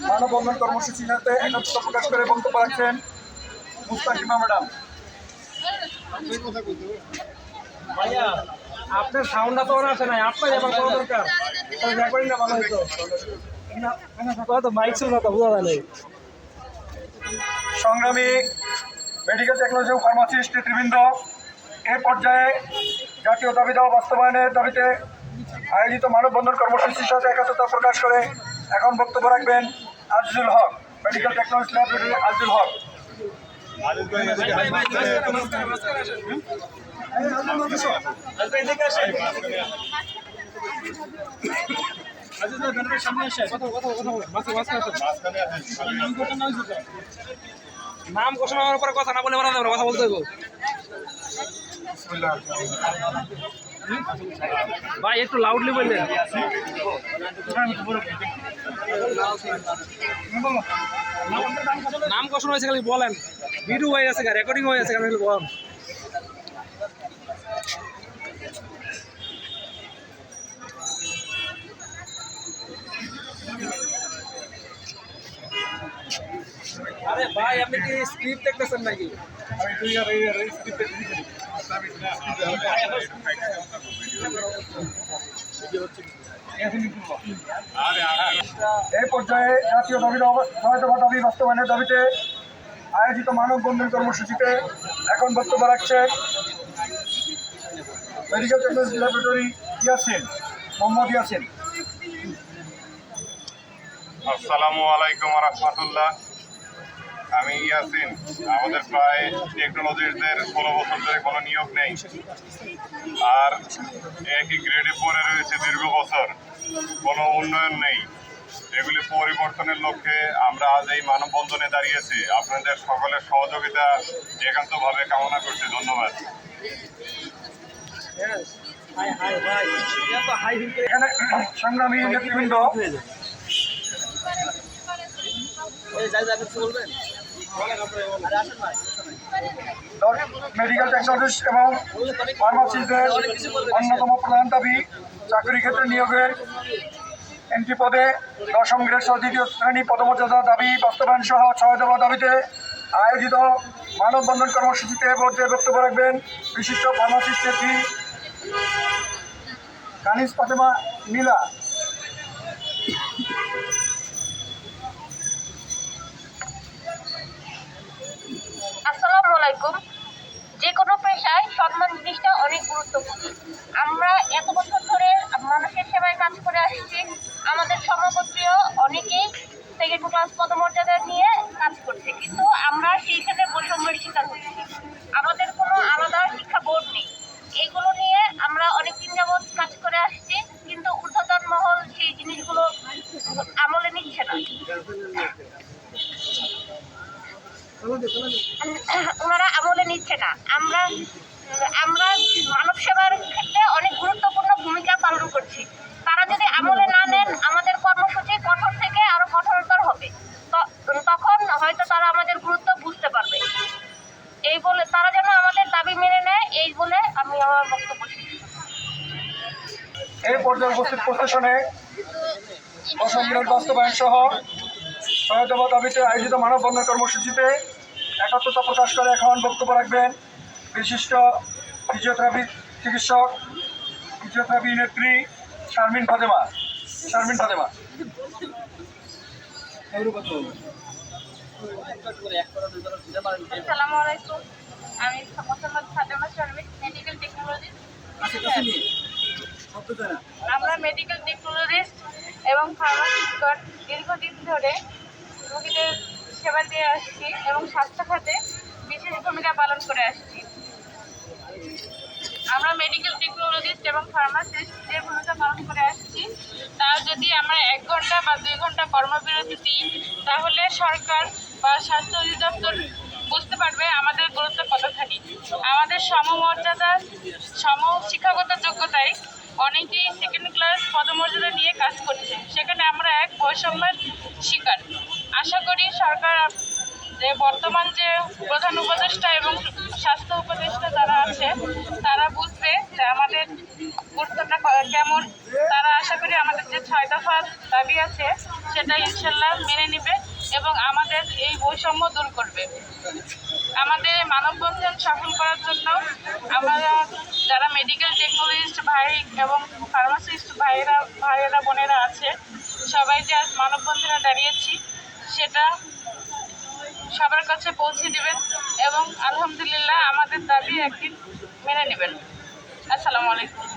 মানববন্ধন কর্মসূচিতে একাত্মতা প্রকাশ করে বক্তব্য রাখছেন মুস্তাকিমা ম্যাডাম। ভাইয়া আপনার সাউন্ডটা তো আসে নাই, আপনার এবার করা দরকার রেকর্ডিং না ভালো হইতো তো মাইক ছিল না তো বোঝা যায় নাই। সংগ্রামী মেডিকেল টেকনোলজি ও ফার্মাসিস্ট নেতৃবৃন্দ, এ পর্যায়ে জাতীয় দাবি দাওয়া বাস্তবায়নের দাবিতে আয়োজিত মানববন্ধন কর্মসূচির সাথে একাত্মতা প্রকাশ করে এখন বক্তব্য রাখবেন আজিজুল হক, মেডিকেল টেকনোলজি ল্যাবরেটরি আজিজুল হক। নাম ঘোষণা হওয়ার পরে কথা না বলে বলা যাবে, কথা বলতে হইব। ভাই একটু লাউডলি বললেন। নাম ঘোষণা হয়েছে, খালি বলেন। ভিডিও হয়ে গেছে, রেকর্ডিং হয়ে গেছে, খালি বলেন। আরে ভাই আপনি কি স্ক্রিপ্ট দেখতেছেন নাকি? এই পর্যায়ে জাতীয় দাবি দাবি বাস্তবায়নের দাবিতে আয়োজিত মানববন্ধন কর্মসূচিতে এখন বক্তব্য রাখছেন medical technology laboratory Yasin, Mohammad Yasin. আসসালামু আলাইকুম রহমতুল্লাহ। আমি ইয়াসিন। আমাদের প্রায় টেকনোলজিস্টদের 16 বছর ধরে কোনো নিয়োগ নেই, আর একই গ্রেডে পড়ে রয়েছে দীর্ঘ বছর, কোনো উন্নয়ন নেই। এগুলি পরিবর্তনের লক্ষ্যে আমরা আজ এই মানববন্ধনে দাঁড়িয়েছি। আপনাদের সকলের সহযোগিতা একান্তভাবে কামনা করছি। ধন্যবাদ। এখানে সংগ্রামী নেতৃবৃন্দ, মেডিকেল টেকনোলজিস্ট এবং ফার্মাসিস্টদের অন্যতম প্রধান দাবি চাকরি ক্ষেত্রে নিয়োগের এন্ট্রি পদে 10ম গ্রেড সহ 2য় শ্রেণী পদমর্যাদা দাবি বাস্তবায়ন সহ 6 দফা দাবিতে আয়োজিত মানববন্ধন কর্মসূচিতে পর্যায়ে বক্তব্য রাখবেন বিশিষ্ট ফার্মাসিস্ট নেত্রী কানিজ ফাতেমা নীলা। আসসালামু আলাইকুম। যে কোনো পেশায় সম্মান জিনিসটা অনেক গুরুত্বপূর্ণ। আমরা এত বছর ধরে মানুষের সেবায় কাজ করে আসছি। আমাদের সমগোত্রীয় অনেকেই সেকেন্ড ক্লাস পদমর্যাদা নিয়ে কাজ করছে, কিন্তু আমরা সেইখানে বৈষম্যের শিকার হচ্ছি। আমাদের কোনো আলাদা শিক্ষা বোর্ড নেই। এইগুলো নিয়ে আমরা অনেকদিন যাবৎ কাজ করে আসছি, কিন্তু ঊর্ধ্বতন মহল সেই জিনিসগুলো আমলে নিচ্ছে না। ওনারা আমলে নিচ্ছে না। আমরা মানব সেবার ক্ষেত্রে অনেক গুরুত্বপূর্ণ ভূমিকা পালন করছি। তারা যদি আমলে না নেন, আমাদের কর্মসূচি কঠোর থেকে আরো কঠোরতর হবে। তখন হয়তো তারা আমাদের গুরুত্ব বুঝতে পারবে। এই বলে তারা যেন আমাদের দাবি মেনে নেয়, এই বলে আমি আমার বক্তব্য শেষ করছি। এই পর্যায়ে উপস্থিত প্রশাসনে 10ম গ্রেড বাস্তবায়ন সহ 6 দফা দাবিতে আয়োজিত মানববন্ধন কর্মসূচিতে একাত্মতা প্রকাশ করে এখন বক্তব্য রাখবেন বিশিষ্ট ফিজিওথেরাপি চিকিৎসক, ফিজিওথেরাপি নেত্রী শারমিন ফাতেমা। আসসালামু আলাইকুম। আমি মোহাম্মদ ফাতেমা শারমিন, মেডিকেল টেকনোলজিস্ট। আমরা মেডিকেল টেকনোলজিস্ট এবং ফার্মাসিস্টগণ দীর্ঘদিন ধরে রোগীদের সেবা দিয়ে আসছি এবং স্বাস্থ্য খাতে বিশেষ ভূমিকা পালন করে আসছি। আমরা মেডিকেল টেকনোলজিস্ট এবং ফার্মাসিস্ট যে ভূমিকা পালন করে আসছি, তা যদি আমরা 1 ঘন্টা বা 2 ঘন্টা কর্মবিরতি দিই, তাহলে সরকার বা স্বাস্থ্য অধিদপ্তর বুঝতে পারবে আমাদের গুরুত্ব কতখানি। আমাদের সমমর্যাদা শিক্ষাগত যোগ্যতায় অনেকেই সেকেন্ড ক্লাস পদমর্যাদা নিয়ে কাজ করছে, সেখানে আমরা এক বৈষম্যের শিকার। আশা করি সরকার যে বর্তমান যে প্রধান উপদেষ্টা এবং স্বাস্থ্য উপদেষ্টা যারা আছে তারা বুঝবে যে আমাদের গুরুত্বটা কেমন। তারা আশা করি আমাদের যে 6 দফা দাবি আছে সেটা ইনশাল্লাহ মেনে নেবে এবং আমাদের এই বৈষম্য দূর করবে। আমাদের এই মানববন্ধন সফল করার জন্য আমরা যারা মেডিকেল টেকনোলজিস্ট ভাই এবং ফার্মাসিস্ট ভাইয়েরা বোনেরা আছে সবাই যে আজ মানববন্ধনে দাঁড়িয়েছি সেটা সবার কাছে পৌঁছে দিবেন এবং আলহামদুলিল্লাহ আমাদের দাবি একদিন মেনে নেবেন। আসসালামু আলাইকুম।